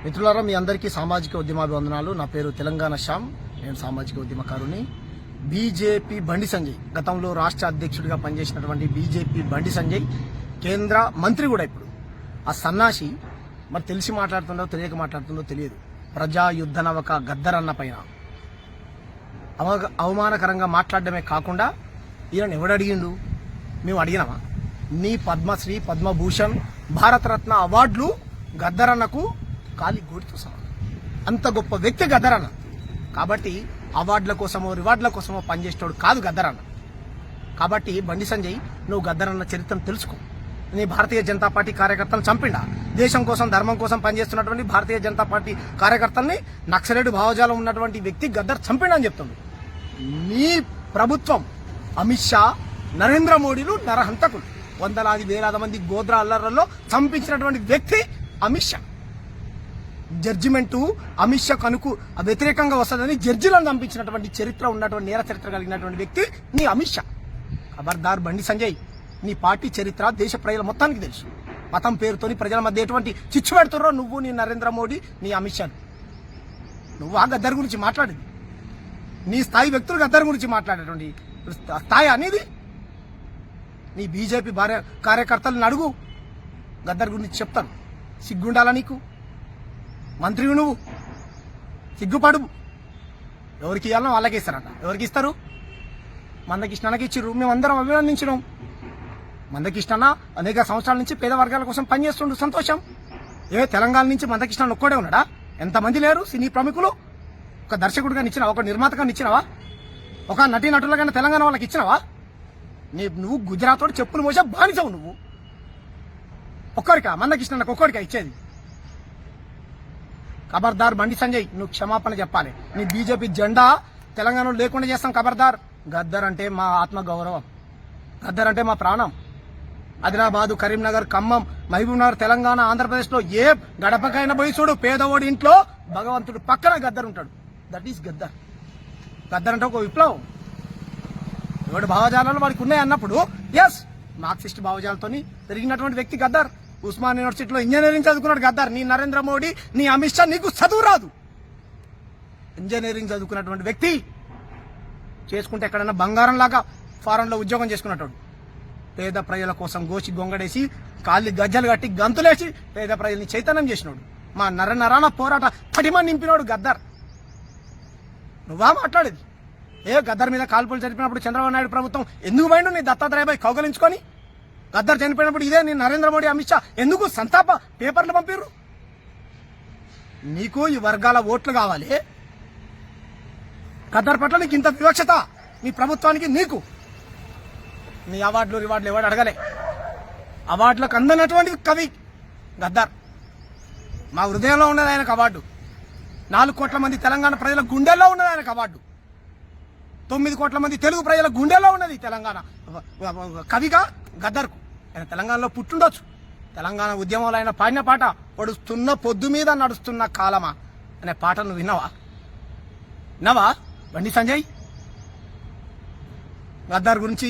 మిత్రులారా, మీ అందరికీ సామాజిక ఉద్యమాభివందనాలు. నా పేరు తెలంగాణ శ్యామ్. నేను సామాజిక ఉద్యమకారుని. బీజేపీ బండి సంజయ్ గతంలో రాష్ట్ర అధ్యక్షుడిగా పనిచేసినటువంటి బీజేపీ బండి సంజయ్ కేంద్ర మంత్రి కూడా ఇప్పుడు. ఆ సన్నాసి మరి తెలిసి మాట్లాడుతుందో తెలియక మాట్లాడుతుందో తెలియదు. ప్రజా యుద్ధ నవక గద్దరన్న పైన అవమానకరంగా మాట్లాడడమే కాకుండా ఈయన ఎవడు అడిగిండు? మేము అడిగినామా? నీ పద్మశ్రీ, పద్మభూషణ్, భారతరత్న అవార్డులు గద్దరన్నకు కాలి గోడితో సమానం. అంత గొప్ప వ్యక్తి గద్దరన్న. కాబట్టి అవార్డుల కోసమో రివార్డుల కోసమో పనిచేసేవాడు కాదు గద్దరన్న. కాబట్టి బండి సంజయ్, నువ్వు గద్దరన్న చరిత్రను తెలుసుకో. నీ భారతీయ జనతా పార్టీ కార్యకర్తలను చంపిండా? దేశం కోసం, ధర్మం కోసం పనిచేస్తున్నటువంటి భారతీయ జనతా పార్టీ కార్యకర్తల్ని నక్సలైట్ భావజాలం ఉన్నటువంటి వ్యక్తి గద్దర్ చంపిండని చెప్తుంది. నీ ప్రభుత్వం, అమిత్ షా, నరేంద్ర మోడీలు నరహంతకులు. వందలాది వేలాది మంది గోద్రా అల్లర్లలో చంపించినటువంటి వ్యక్తి అమిత్ షా. జడ్జిమెంటు అమిత్ షా కనుకు వ్యతిరేకంగా వస్తుందని జడ్జిలను చంపించినటువంటి చరిత్ర ఉన్నటువంటి నేర చరిత్ర కలిగినటువంటి వ్యక్తి నీ అమిత్ షా. ఖబర్దార్ బండి సంజయ్, నీ పార్టీ చరిత్ర దేశ ప్రజల మొత్తానికి తెలుసు. మతం పేరుతోని ప్రజల మధ్య ఎటువంటి చిచ్చు పెడుతుర్రో నువ్వు, నీ నరేంద్ర మోడీ, నీ అమిత్ షా. నువ్వు ఆ గద్దర్ గురించి మాట్లాడింది, నీ స్థాయి వ్యక్తులు గద్దర్ గురించి మాట్లాడేటువంటి స్థాయి అనేది. నీ బీజేపీ కార్యకర్తలను అడుగు, గద్దర్ గురించి చెప్తాను. సిగ్గుండాలా నీకు? మంత్రివి నువ్వు, సిగ్గుపడు. ఎవరికి ఇవ్వాలనో వాళ్ళకి ఇస్తారంట. ఎవరికి ఇస్తారు? మందకృష్ణకి ఇచ్చిర్రు, మేమందరం అభినందించినాం. మందకృష్ణ అనేక సంవత్సరాల నుంచి పేద వర్గాల కోసం పనిచేస్తుండు, సంతోషం. తెలంగాణ నుంచి మందకృష్ణ ఒక్కడే ఉన్నాడా? ఎంతమంది లేరు సినీ ప్రముఖులు? ఒక దర్శకుడిగా ఇచ్చినావా? ఒక నిర్మాతగా ఇచ్చినావా? ఒక నటీనటులుగా తెలంగాణ వాళ్ళకి ఇచ్చినావా? నువ్వు గుజరాత్ తోటి చెప్పులు మోసా బానిసవు నువ్వు. ఒక్కడికా మందకృష్ణకు ఒక్కడికా ఇచ్చేది? ఖబర్దార్ బండి సంజయ్, నువ్వు క్షమాపణ చెప్పాలి. నీ బీజేపీ జెండా తెలంగాణలో లేకుండా చేస్తాం. ఖబర్దార్. గద్దర్ అంటే మా ఆత్మ గౌరవం, గద్దర్ అంటే మా ప్రాణం. ఆదిలాబాదు, కరీంనగర్, ఖమ్మం, మహబూబ్ నగర్, తెలంగాణ, ఆంధ్రప్రదేశ్లో ఏ గడపకైనా పోయి చూడు, పేదవాడి ఇంట్లో భగవంతుడు పక్కన గద్దర్ ఉంటాడు. That is Gaddar. గద్దర్ అంటే ఒక విప్లవం. ఎవడు భావజాలాలు వాడికి ఉన్నాయి అన్నప్పుడు, ఎస్, మార్క్సిస్ట్ భావజాలతో పెరిగినటువంటి వ్యక్తి గద్దర్. ఉస్మాన్ యూనివర్సిటీలో ఇంజనీరింగ్ చదువుకున్నాడు గద్దర్. నీ నరేంద్ర మోడీ, నీ అమిత్ షా, నీకు చదువు రాదు. ఇంజనీరింగ్ చదువుకున్నటువంటి వ్యక్తి చేసుకుంటే ఎక్కడన్నా బంగారం లాగా ఫారెన్లో ఉద్యోగం చేసుకున్నట్టు. పేద ప్రజల కోసం గోచి గొంగడేసి, కాళ్ళు గజ్జలు కట్టి, గంతులేసి పేద ప్రజల్ని చైతన్యం చేసినాడు. మా నరనరాన పోరాట పటిమ నింపినోడు గద్దర్. నువ్వా మాట్లాడేది? గద్దర్ మీద కాల్పులు జరిపినప్పుడు చంద్రబాబు నాయుడు ప్రభుత్వం ఎందుకు పోయిండు? నీ దత్తాత్రేయపై కౌగలించుకొని. గద్దర్ చనిపోయినప్పుడు ఇదే నీ నరేంద్ర మోడీ, అమిత్ షా ఎందుకు సంతాప పేపర్లు పంపిర్రు? నీకు ఈ వర్గాల ఓట్లు కావాలి. గద్దర్ పట్ల నీకు ఇంత వివక్షత, నీ ప్రభుత్వానికి, నీకు. నీ అవార్డులు రివార్డులు ఎవడు అడగలే. అవార్డులకు అందనటువంటి కవి గద్దర్. మా హృదయంలో ఉన్నది ఆయనకు అవార్డు. 4 కోట్ల మంది తెలంగాణ ప్రజల గుండెల్లో ఉన్నది ఆయనకు అవార్డు. 9 కోట్ల మంది తెలుగు ప్రజల గుండెల్లో ఉన్నది తెలంగాణ కవిగా గద్దర్కు. ఆయన తెలంగాణలో పుట్టుండొచ్చు. తెలంగాణ ఉద్యమంలో ఆయన పాడిన పాట పడుస్తున్న పొద్దు మీద నడుస్తున్న కాలమా అనే పాట నువ్వు విన్నావా బండి సంజయ్? గద్దర్ గురించి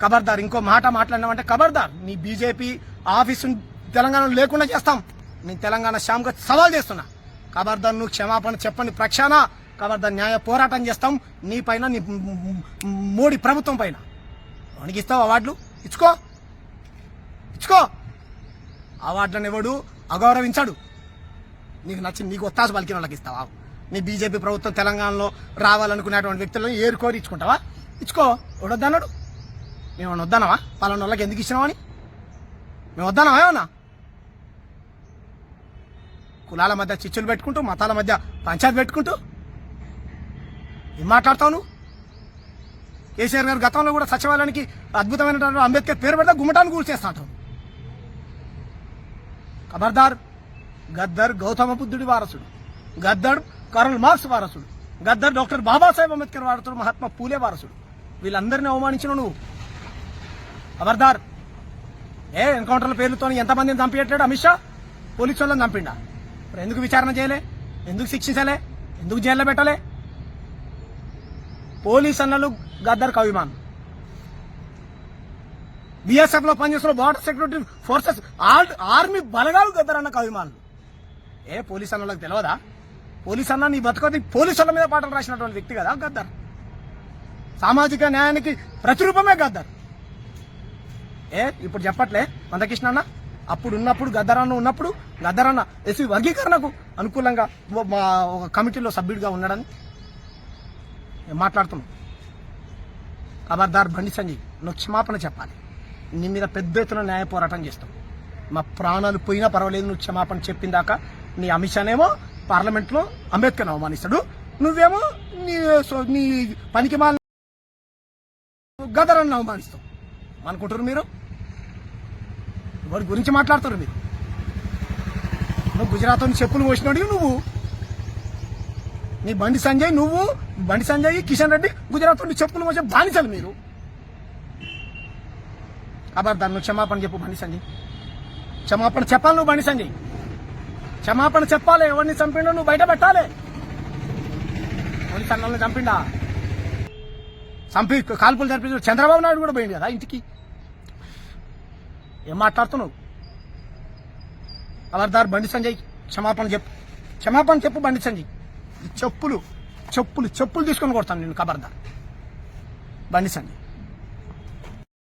ఖబర్దార్. ఇంకో మాట మాట్లాడినావంటే ఖబర్దార్. నీ బీజేపీ ఆఫీసు తెలంగాణలో లేకుండా చేస్తాం. నేను తెలంగాణ శ్యామ్గా సవాల్ చేస్తున్నా. ఖబర్దార్, నువ్వు క్షమాపణ చెప్పండి ప్రక్షాళన. ఖబర్దార్, న్యాయ పోరాటం చేస్తాం నీ పైన, నీ మోడీ ప్రభుత్వం పైన. వానికి ఇస్తావు అవార్డులు? ఇచ్చుకో. అవార్డులను ఎవడు అగౌరవించాడు. నీకు నచ్చింది, నీకు ఒత్తాసు పలికిన వాళ్ళకి ఇస్తావా? నీ బీజేపీ ప్రభుత్వం తెలంగాణలో రావాలనుకునేటువంటి వ్యక్తులను ఏరుకోరి ఇచ్చుకుంటావా? ఇచ్చుకో. ఎవడొద్దన్నాడు? మేము వద్దన్నావా? పలానా వాళ్ళకి ఎందుకు ఇచ్చినావని మేము వద్దన్నావా? ఏమన్నా కులాల మధ్య చిచ్చులు పెట్టుకుంటూ, మతాల మధ్య పంచాయతీ పెట్టుకుంటూ ఏం మాట్లాడతావు నువ్వు? కేసీఆర్ గారు గతంలో కూడా సచివాలయానికి అద్భుతమైన అంబేద్కర్ పేరు పెడితే గుమ్మటాన్ని కూల్చేస్తా అంటావు. ఖబర్దార్. గద్దర్ గౌతమ బుద్ధుడి వారసుడు, గద్దర్ కార్ల్ మార్క్స్ వారసుడు, గద్దర్ డాక్టర్ బాబాసాహెబ్ అంబేద్కర్ వారసుడు, మహాత్మా పూలే వారసుడు. వీళ్ళందరినీ అవమానించిన నువ్వు. ఖబర్దార్. ఎన్కౌంటర్ల పేర్లతో ఎంతమందిని చంపేయట్లేడు అమిత్ షా? పోలీసు వాళ్ళని చంపిండా? ఎందుకు విచారణ చేయలే? ఎందుకు శిక్షించలే? ఎందుకు జైల్లో పెట్టలే? పోలీస్ అన్నలు గద్దర్కు అభిమానం. బీఎస్ఎఫ్ లో పనిచేస్తున్న బార్డర్ సెక్యూరిటీ ఫోర్సెస్, ఆర్మీ బలగాలు గద్దర్ అన్నకు అభిమానులు. ఏ పోలీస్ అన్నలకు తెలియదా? పోలీస్ అన్న నీ బతుకది పోలీసు వాళ్ళ మీద పాటలు రాసినటువంటి వ్యక్తి కదా గద్దర్. సామాజిక న్యాయానికి ప్రతిరూపమే గద్దర్. ఇప్పుడు చెప్పట్లే మందకృష్ణ అన్న అప్పుడు ఉన్నప్పుడు గద్దరన్న ఉన్నప్పుడు గద్దరన్న ఎస్సీ వర్గీకరణకు అనుకూలంగా మా ఒక కమిటీలో సభ్యుడిగా ఉన్నాడని మాట్లాడుతున్నాం. ఖబర్దార్ బండి సంజయ్, నువ్వు క్షమాపణ చెప్పాలి. నీ మీద పెద్ద ఎత్తున న్యాయ పోరాటం చేస్తాం. మా ప్రాణాలు పోయినా పర్వాలేదు, నువ్వు క్షమాపణ చెప్పిన దాకా. నీ అమిత్ షానేమో పార్లమెంట్లో అంబేద్కర్ అవమానిస్తాడు, నువ్వేమో నీ పనికి మాల గదరన్న అవమానిస్తావు అనుకుంటారు మీరు. ఎవరి గురించి మాట్లాడుతారు మీరు? నువ్వు గుజరాత్ చెప్పులు పోసినాడు నువ్వు, నీ బండి సంజయ్ కిషన్ రెడ్డి గుజరాత్ చెప్పులు పోసే బానిసలు మీరు. ఖబర్దార్ నువ్వు క్షమాపణ చెప్పు బండి సంజయ్. క్షమాపణ చెప్పాలి నువ్వు బండి సంజయ్, క్షమాపణ చెప్పాలి. ఎవరిని చంపిండో నువ్వు బయట పెట్టాలి. పోలీస్ అన్నల్ని చంపిండా, చంపి కాల్పులు జరిపి చంద్రబాబు నాయుడు కూడా పోయింది కదా ఇంటికి. ఏం మాట్లాడుతున్నావు? ఖబర్దార్ బండి సంజయ్, క్షమాపణ చెప్పు బండి సంజయ్. చెప్పులు తీసుకొని కొడతాను నేను. ఖబర్దార్ బండి సంజయ్.